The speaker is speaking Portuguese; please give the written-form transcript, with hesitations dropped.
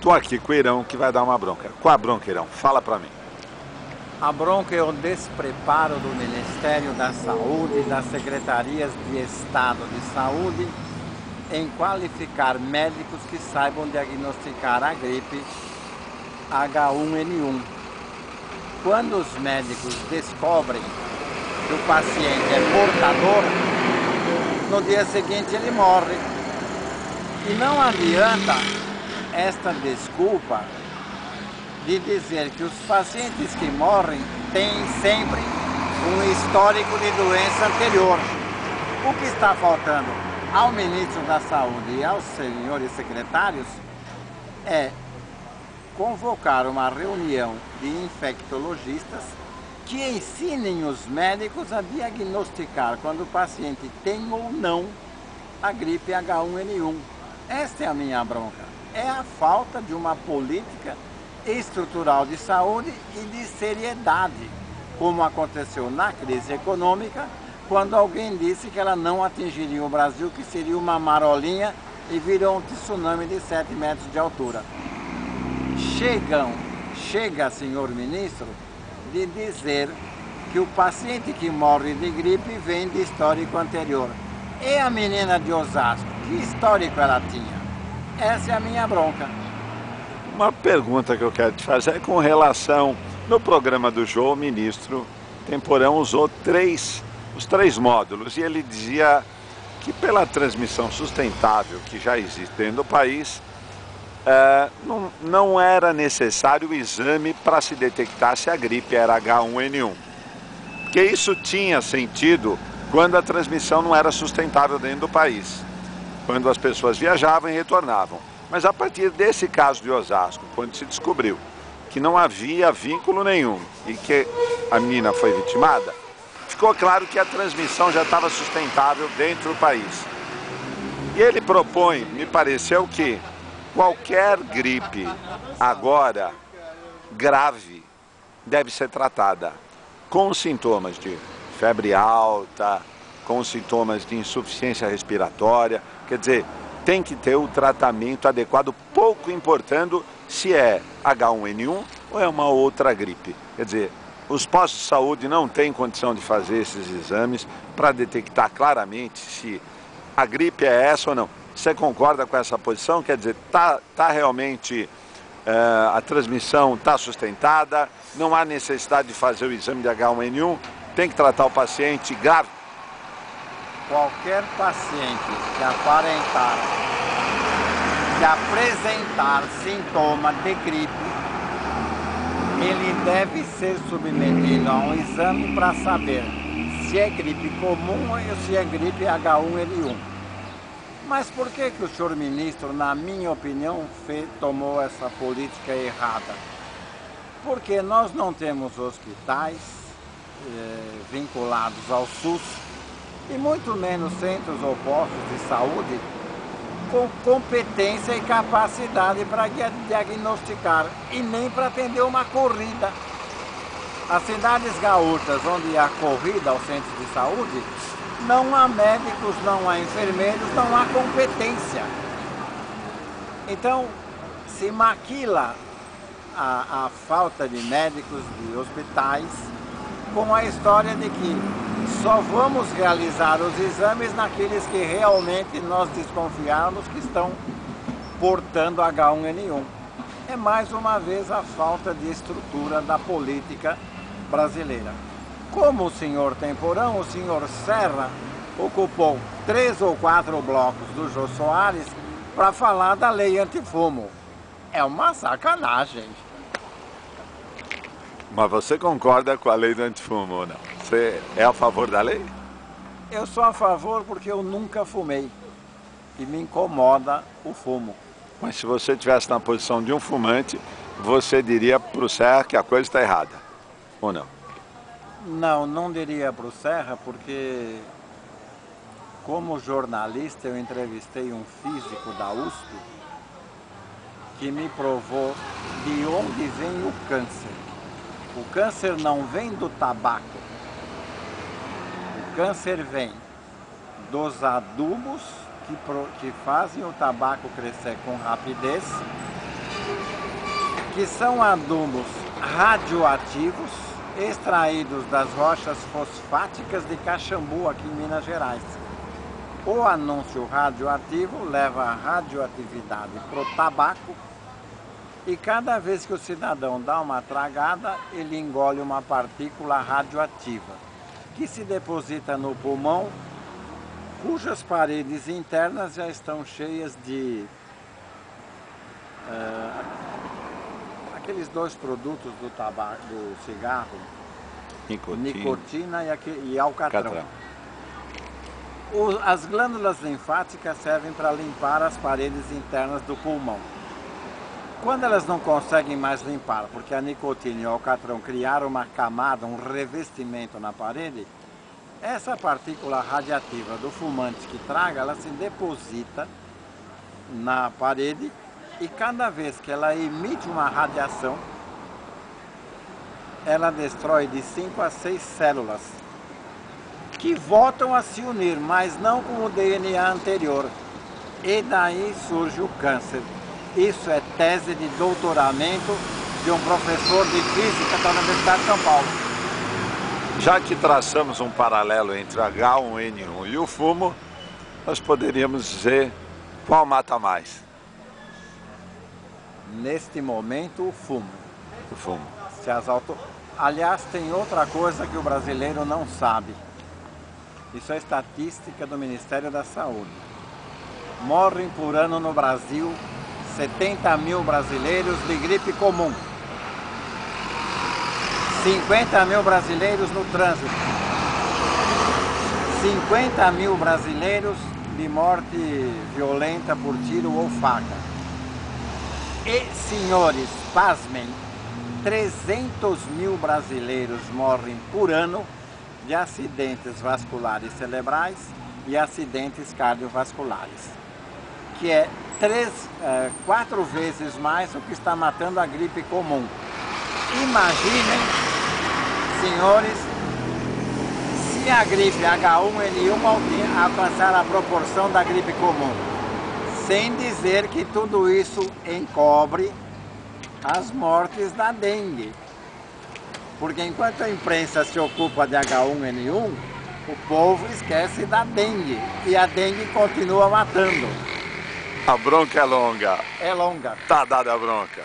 Tô aqui com o Irão que vai dar uma bronca. Qual a bronca, Irão? Fala pra mim. A bronca é o despreparo do Ministério da Saúde e das Secretarias de Estado de Saúde em qualificar médicos que saibam diagnosticar a gripe H1N1. Quando os médicos descobrem que o paciente é portador, no dia seguinte ele morre. E não adianta esta desculpa de dizer que os pacientes que morrem têm sempre um histórico de doença anterior. O que está faltando ao ministro da Saúde e aos senhores secretários é convocar uma reunião de infectologistas que ensinem os médicos a diagnosticar quando o paciente tem ou não a gripe H1N1. Esta é a minha bronca. É a falta de uma política estrutural de saúde e de seriedade, como aconteceu na crise econômica, quando alguém disse que ela não atingiria o Brasil, que seria uma marolinha e virou um tsunami de 7 metros de altura. Chega, senhor ministro, de dizer que o paciente que morre de gripe vem de histórico anterior. E a menina de Osasco, que histórico ela tinha? Essa é a minha bronca. Uma pergunta que eu quero te fazer é com relação... No programa do Jô, o ministro Temporão usou os três módulos e ele dizia que pela transmissão sustentável que já existe dentro do país, não era necessário o exame para se detectar se a gripe era H1N1. Porque isso tinha sentido quando a transmissão não era sustentável dentro do país, quando as pessoas viajavam e retornavam. Mas a partir desse caso de Osasco, quando se descobriu que não havia vínculo nenhum e que a menina foi vitimada, ficou claro que a transmissão já estava sustentável dentro do país. E ele propõe, me pareceu, que qualquer gripe agora grave deve ser tratada com sintomas de febre alta, com sintomas de insuficiência respiratória, quer dizer, tem que ter o tratamento adequado, pouco importando se é H1N1 ou é uma outra gripe. Quer dizer, os postos de saúde não têm condição de fazer esses exames para detectar claramente se a gripe é essa ou não. Você concorda com essa posição? Quer dizer, tá realmente a transmissão está sustentada, não há necessidade de fazer o exame de H1N1, tem que tratar o paciente grave? Qualquer paciente que aparentar, que apresentar sintoma de gripe, ele deve ser submetido a um exame para saber se é gripe comum ou se é gripe H1N1. Mas por que o senhor ministro, na minha opinião, tomou essa política errada? Porque nós não temos hospitais vinculados ao SUS, e muito menos centros ou postos de saúde com competência e capacidade para diagnosticar e nem para atender uma corrida. As cidades gaúchas onde há corrida ao centro de saúde, não há médicos, não há enfermeiros, não há competência. Então, se maquila a falta de médicos, de hospitais, com a história de que só vamos realizar os exames naqueles que realmente nós desconfiarmos que estão portando H1N1. É mais uma vez a falta de estrutura da política brasileira. Como o senhor Temporão, o senhor Serra ocupou 3 ou 4 blocos do Jô Soares para falar da lei antifumo. É uma sacanagem. Mas você concorda com a lei do antifumo ou não? Você é a favor da lei? Eu sou a favor porque eu nunca fumei e me incomoda o fumo. Mas se você estivesse na posição de um fumante, você diria para o Serra que a coisa está errada, ou não? Não, não diria para o Serra porque, como jornalista, eu entrevistei um físico da USP que me provou de onde vem o câncer. O câncer não vem do tabaco. O câncer vem dos adubos que fazem o tabaco crescer com rapidez que são adubos radioativos extraídos das rochas fosfáticas de Caxambu, aqui em Minas Gerais. O anúncio radioativo leva a radioatividade para o tabaco e cada vez que o cidadão dá uma tragada, ele engole uma partícula radioativa que se deposita no pulmão, cujas paredes internas já estão cheias de aqueles dois produtos do tabaco, do cigarro, nicotina e alcatrão. As glândulas linfáticas servem para limpar as paredes internas do pulmão. Quando elas não conseguem mais limpar, porque a nicotina e o alcatrão criaram uma camada, um revestimento na parede, essa partícula radiativa do fumante que traga, ela se deposita na parede e cada vez que ela emite uma radiação, ela destrói de 5 a 6 células que voltam a se unir, mas não com o DNA anterior. E daí surge o câncer. Isso é tese de doutoramento de um professor de física da Universidade de São Paulo. Já que traçamos um paralelo entre H1N1 e o fumo, nós poderíamos dizer qual mata mais? Neste momento, o fumo. O fumo. Aliás, tem outra coisa que o brasileiro não sabe. Isso é estatística do Ministério da Saúde. Morrem por ano no Brasil 70 mil brasileiros de gripe comum. 50 mil brasileiros no trânsito. 50 mil brasileiros de morte violenta por tiro ou faca. E, senhores, pasmem, 300 mil brasileiros morrem por ano de acidentes vasculares cerebrais e acidentes cardiovasculares, que é 4 vezes mais o que está matando a gripe comum. Imaginem, senhores, se a gripe H1N1 alcançar a proporção da gripe comum, sem dizer que tudo isso encobre as mortes da dengue. Porque enquanto a imprensa se ocupa de H1N1, o povo esquece da dengue. E a dengue continua matando. A bronca é longa. É longa. Tá dada a bronca.